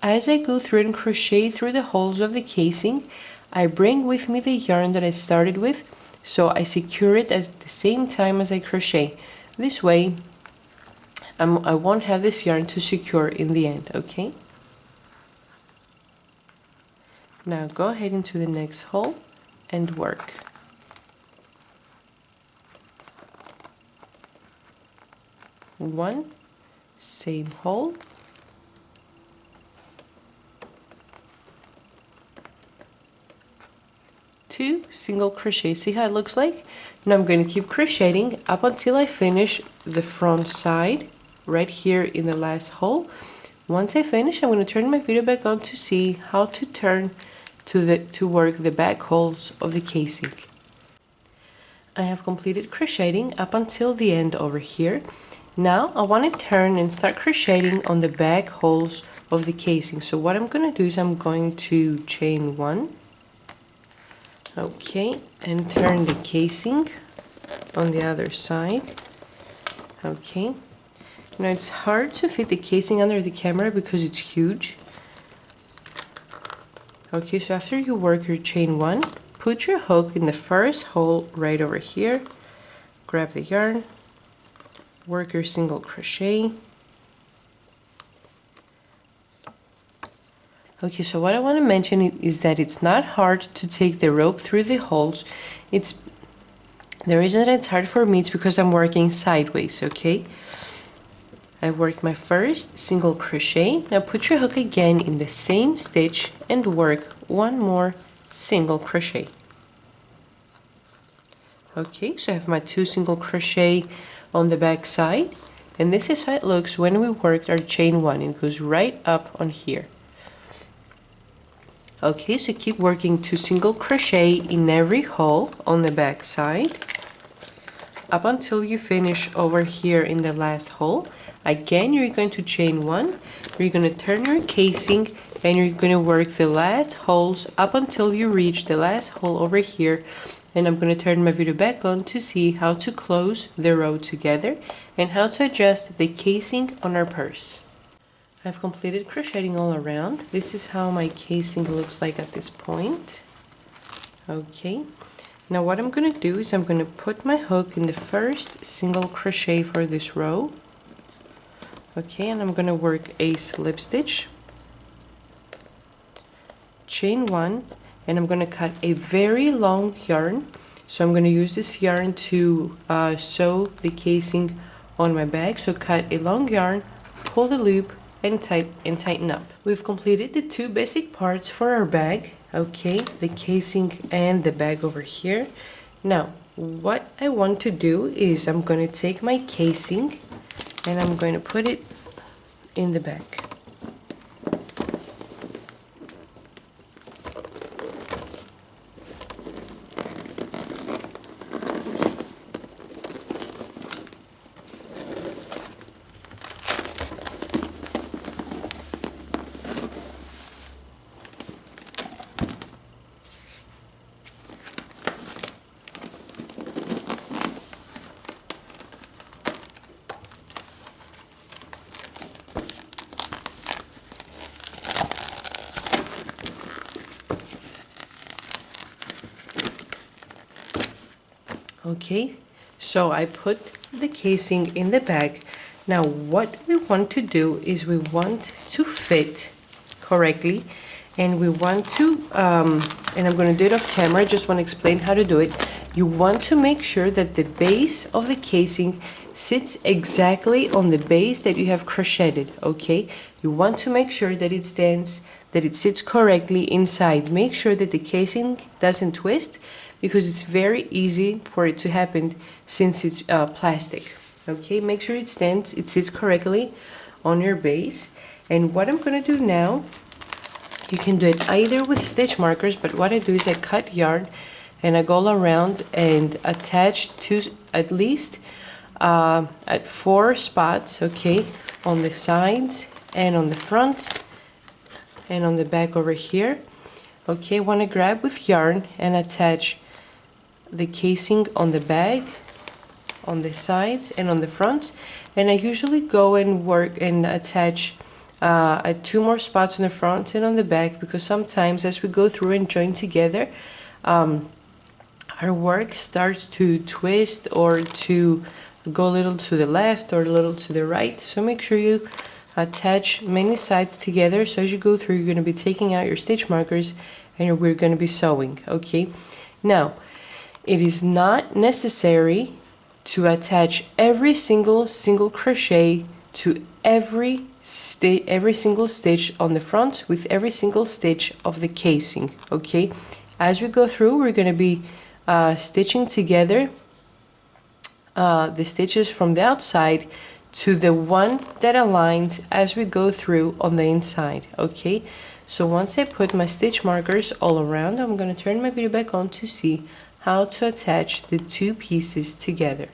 as I go through and crochet through the holes of the casing, I bring with me the yarn that I started with, so I secure it at the same time as I crochet. This way I won't have this yarn to secure in the end. Okay, now go ahead into the next hole and work. One, same hole, two single crochet. See how it looks like? Now I'm going to keep crocheting up until I finish the front side right here in the last hole. Once I finish, I'm going to turn my video back on to see how to turn to work the back holes of the casing. I have completed crocheting up until the end over here. Now I want to turn and start crocheting on the back holes of the casing. So what I'm going to do is I'm going to chain 1, okay, and turn the casing on the other side. Okay, now it's hard to fit the casing under the camera because it's huge. Okay, so after you work your chain 1, put your hook in the first hole right over here, grab the yarn, work your single crochet. Okay, so what I want to mention is that it's not hard to take the rope through the holes. The reason that it's hard for me is because I'm working sideways. Okay, I worked my first single crochet. Now put your hook again in the same stitch and work one more single crochet. Okay, so I have my 2 single crochet on the back side, and this is how it looks when we worked our chain 1. It goes right up on here. Okay, so keep working 2 single crochet in every hole on the back side up until you finish over here in the last hole. Again, you're going to chain 1, you're going to turn your casing, and you're going to work the last holes up until you reach the last hole over here. And I'm going to turn my video back on to see how to close the row together and how to adjust the casing on our purse. I've completed crocheting all around. This is how my casing looks like at this point. Okay, now what I'm going to do is I'm going to put my hook in the first single crochet for this row. Okay, and I'm going to work a slip stitch, chain 1, and I'm going to cut a very long yarn. So I'm going to use this yarn to sew the casing on my bag. So cut a long yarn, pull the loop, and tighten up. We've completed the two basic parts for our bag, okay, the casing and the bag over here. Now, what I want to do is I'm going to take my casing and I'm going to put it in the bag. Okay, so I put the casing in the bag. Now what we want to do is we want to fit correctly, and we want to, and I'm going to do it off camera, just want to explain how to do it. You want to make sure that the base of the casing sits exactly on the base that you have crocheted, okay? You want to make sure that it stands, that it sits correctly inside. Make sure that the casing doesn't twist, because it's very easy for it to happen since it's plastic. Okay, make sure it stands, it sits correctly on your base. And what I'm going to do now, you can do it either with stitch markers, but what I do is I cut yarn and I go around and attach to at least at 4 spots, okay, on the sides and on the front and on the back over here. Okay, want to grab with yarn and attach the casing on the bag, on the sides and on the front, and I usually go and work and attach at 2 more spots on the front and on the back, because sometimes as we go through and join together, our work starts to twist or to go a little to the left or a little to the right. So make sure you attach many sides together, so as you go through you're going to be taking out your stitch markers and we're going to be sewing. Okay, now it is not necessary to attach every single crochet to every single stitch on the front with every single stitch of the casing. Okay, as we go through we're going to be stitching together the stitches from the outside to the one that aligns as we go through on the inside. Okay, so once I put my stitch markers all around, I'm going to turn my video back on to see how to attach the two pieces together.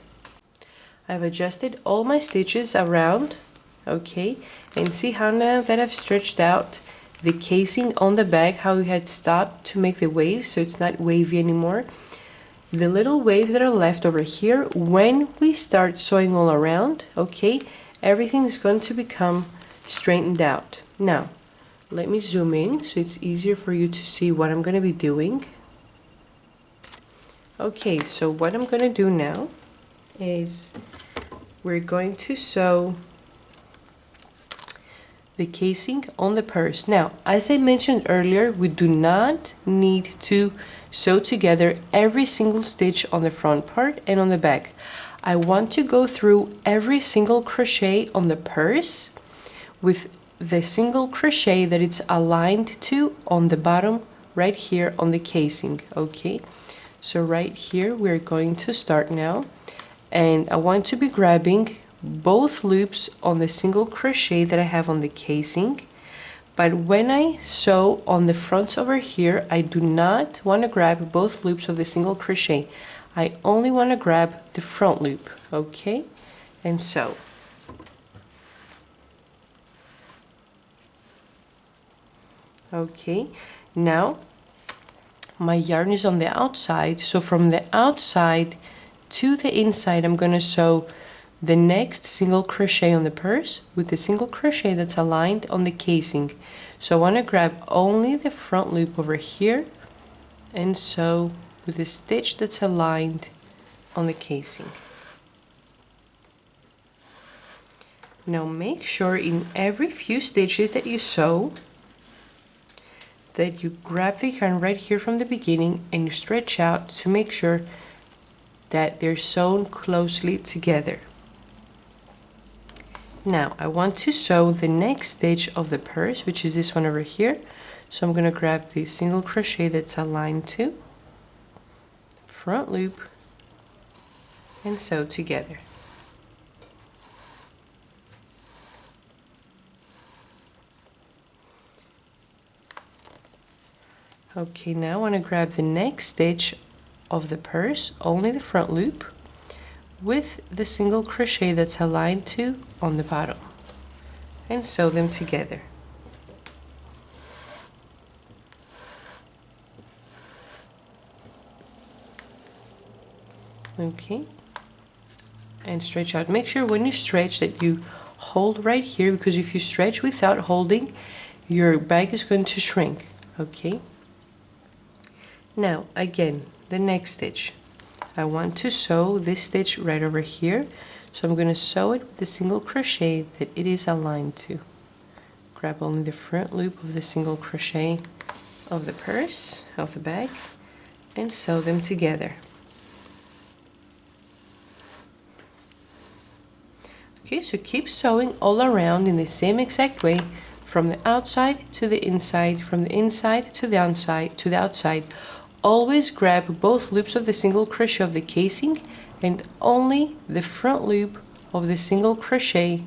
I've adjusted all my stitches around, okay, and see how now that I've stretched out the casing on the bag, how we had stopped to make the waves so it's not wavy anymore. The little waves that are left over here, when we start sewing all around, okay, everything is going to become straightened out. Now let me zoom in so it's easier for you to see what I'm going to be doing. Okay, so what I'm going to do now is we're going to sew the casing on the purse. Now, as I mentioned earlier, we do not need to sew together every single stitch on the front part and on the back. I want to go through every single crochet on the purse with the single crochet that it's aligned to on the bottom right here on the casing. Okay, so right here we're going to start now, and I want to be grabbing both loops on the single crochet that I have on the casing, but when I sew on the front over here, I do not want to grab both loops of the single crochet. I only want to grab the front loop. Okay, and sew. Okay, now my yarn is on the outside, so from the outside to the inside I'm going to sew the next single crochet on the purse with the single crochet that's aligned on the casing. So I want to grab only the front loop over here and sew with the stitch that's aligned on the casing. Now make sure in every few stitches that you sew that you grab the yarn right here from the beginning and you stretch out to make sure that they're sewn closely together. Now I want to sew the next stitch of the purse, which is this one over here. So I'm going to grab the single crochet that's aligned to front loop and sew together. Okay, now I want to grab the next stitch of the purse, only the front loop, with the single crochet that's aligned to on the bottom, and sew them together. Okay, and stretch out. Make sure when you stretch that you hold right here, because if you stretch without holding, your bag is going to shrink. Okay, now again, the next stitch. I want to sew this stitch right over here, so I'm going to sew it with the single crochet that it is aligned to. Grab only the front loop of the single crochet of the purse, of the bag, and sew them together. Okay, so keep sewing all around in the same exact way, from the outside to the inside, from the inside to the outside. Always grab both loops of the single crochet of the casing and only the front loop of the single crochet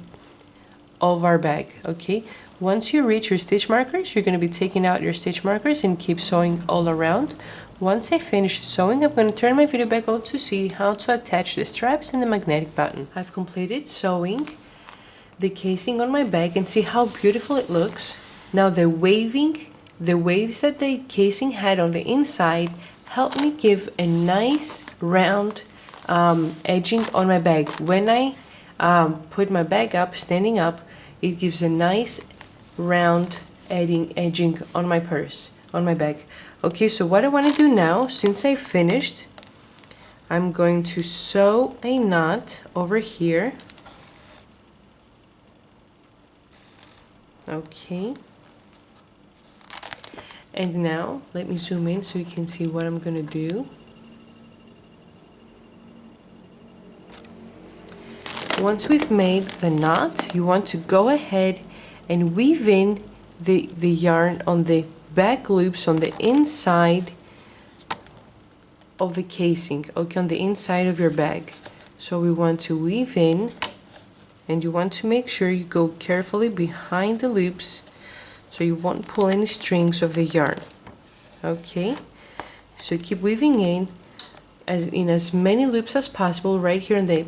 of our bag. Okay, once you reach your stitch markers, you're going to be taking out your stitch markers and keep sewing all around. Once I finish sewing, I'm going to turn my video back on to see how to attach the straps and the magnetic button. I've completed sewing the casing on my bag and see how beautiful it looks. Now the waves that the casing had on the inside helped me give a nice round edging on my bag. When I put my bag up, standing up, it gives a nice round edging on my purse, on my bag. Okay, so what I want to do now, since I finished, I'm going to sew a knot over here. Okay. And now, let me zoom in so you can see what I'm going to do. Once we've made the knot, you want to go ahead and weave in the yarn on the back loops on the inside of the casing, okay, on the inside of your bag. So we want to weave in, and you want to make sure you go carefully behind the loops so you won't pull any strings of the yarn. Okay, so keep weaving in as many loops as possible right here in the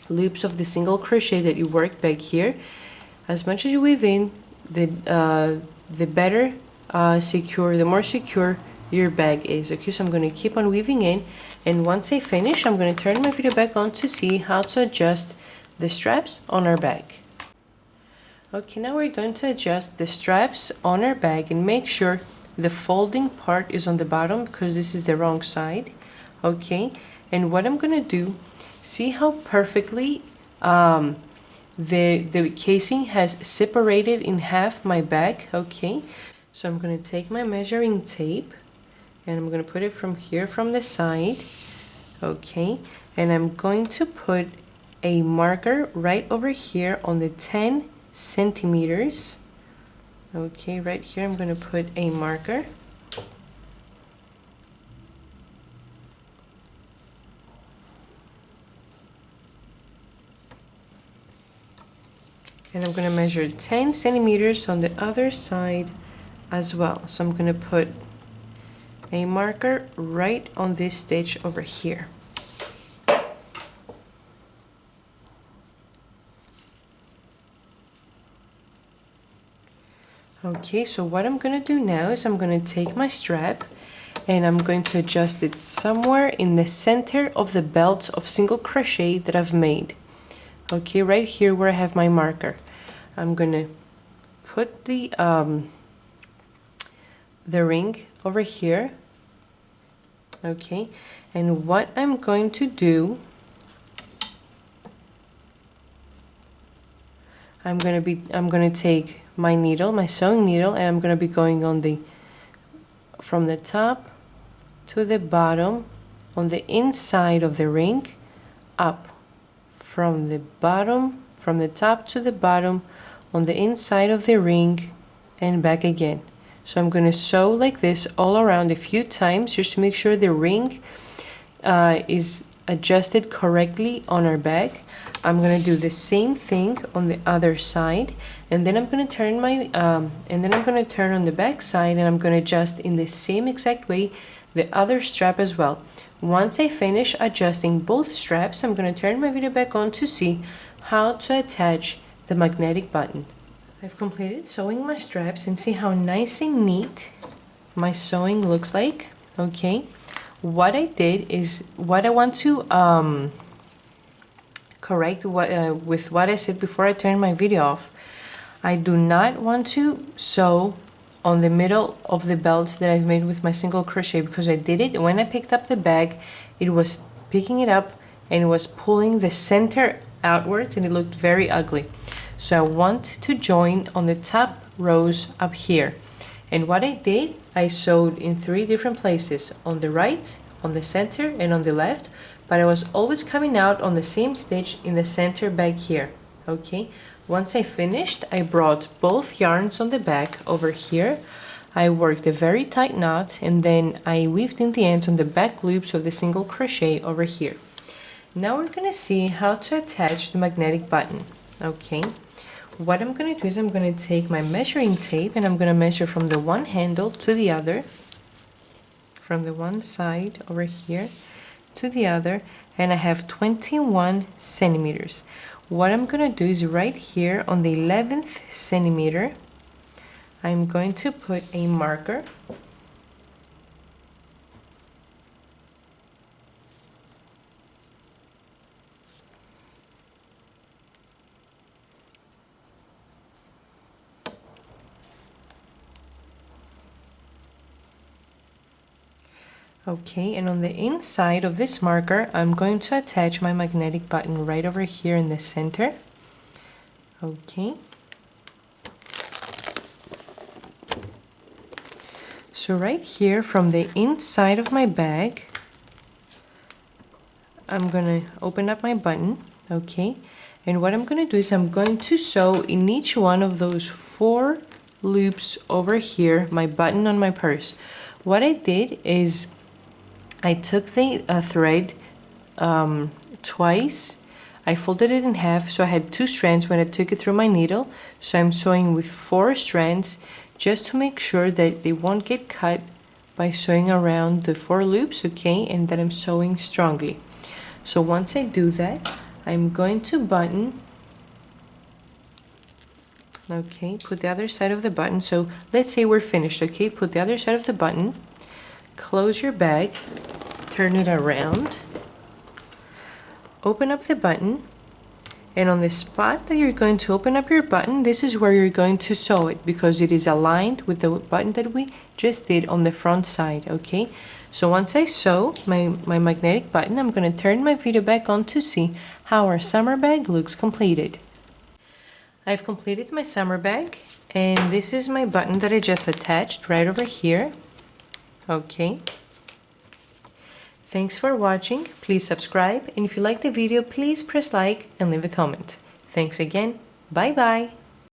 loops of the single crochet that you worked back here. As much as you weave in, the better secure, the more secure your bag is. Okay, so I'm going to keep on weaving in, and once I finish, I'm going to turn my video back on to see how to adjust the straps on our bag. Okay, now we're going to adjust the straps on our bag and make sure the folding part is on the bottom, because this is the wrong side. Okay, and what I'm going to do, see how perfectly the casing has separated in half my bag. Okay, so I'm going to take my measuring tape and I'm going to put it from here from the side. Okay, and I'm going to put a marker right over here on the 10 centimeters. Okay, right here I'm going to put a marker. And I'm going to measure 10 centimeters on the other side as well. So I'm going to put a marker right on this stitch over here. Okay, so what I'm going to do now is I'm going to take my strap and I'm going to adjust it somewhere in the center of the belt of single crochet that I've made. Okay, right here where I have my marker. I'm going to put the ring over here. Okay, and what I'm going to do, I'm going to take my needle, my sewing needle, and I'm going to be going on from the top to the bottom on the inside of the ring, up from the bottom, from the top to the bottom on the inside of the ring and back again. So I'm going to sew like this all around a few times just to make sure the ring is adjusted correctly on our bag. I'm going to do the same thing on the other side, and then I'm going to turn my on the back side, and I'm going to adjust in the same exact way the other strap as well. Once I finish adjusting both straps, I'm going to turn my video back on to see how to attach the magnetic button. I've completed sewing my straps, and see how nice and neat my sewing looks like. Okay, what I did is what I want to correct with what I said before I turned my video off. I do not want to sew on the middle of the belt that I've made with my single crochet, because I did it when I picked up the bag. It was picking it up and it was pulling the center outwards, and it looked very ugly. So I want to join on the top rows up here. And what I did, I sewed in 3 different places, on the right, on the center, and on the left, but I was always coming out on the same stitch in the center back here. Okay, once I finished, I brought both yarns on the back over here. I worked a very tight knot, and then I weaved in the ends on the back loops of the single crochet over here. Now we're going to see how to attach the magnetic button. Okay, what I'm going to do is I'm going to take my measuring tape, and I'm going to measure from the one handle to the other, from the one side over here to the other, and I have 21 centimeters. What I'm going to do is right here on the 11th centimeter, I'm going to put a marker. Okay, and on the inside of this marker, I'm going to attach my magnetic button right over here in the center. Okay. So right here from the inside of my bag, I'm going to open up my button. Okay, and what I'm going to do is I'm going to sew in each one of those 4 loops over here my button on my purse. What I did is I took the thread twice. I folded it in half, so I had 2 strands when I took it through my needle. So I'm sewing with 4 strands just to make sure that they won't get cut by sewing around the 4 loops, okay, and that I'm sewing strongly. So once I do that, I'm going to button. Okay, put the other side of the button. So let's say we're finished, okay? Put the other side of the button, close your bag, turn it around, open up the button, and on the spot that you're going to open up your button, this is where you're going to sew it, because it is aligned with the button that we just did on the front side, okay? So once I sew my magnetic button, I'm going to turn my video back on to see how our summer bag looks completed. I've completed my summer bag, and this is my button that I just attached right over here. Okay. Thanks for watching. Please subscribe, and if you like the video, please press like and leave a comment. Thanks again. Bye bye.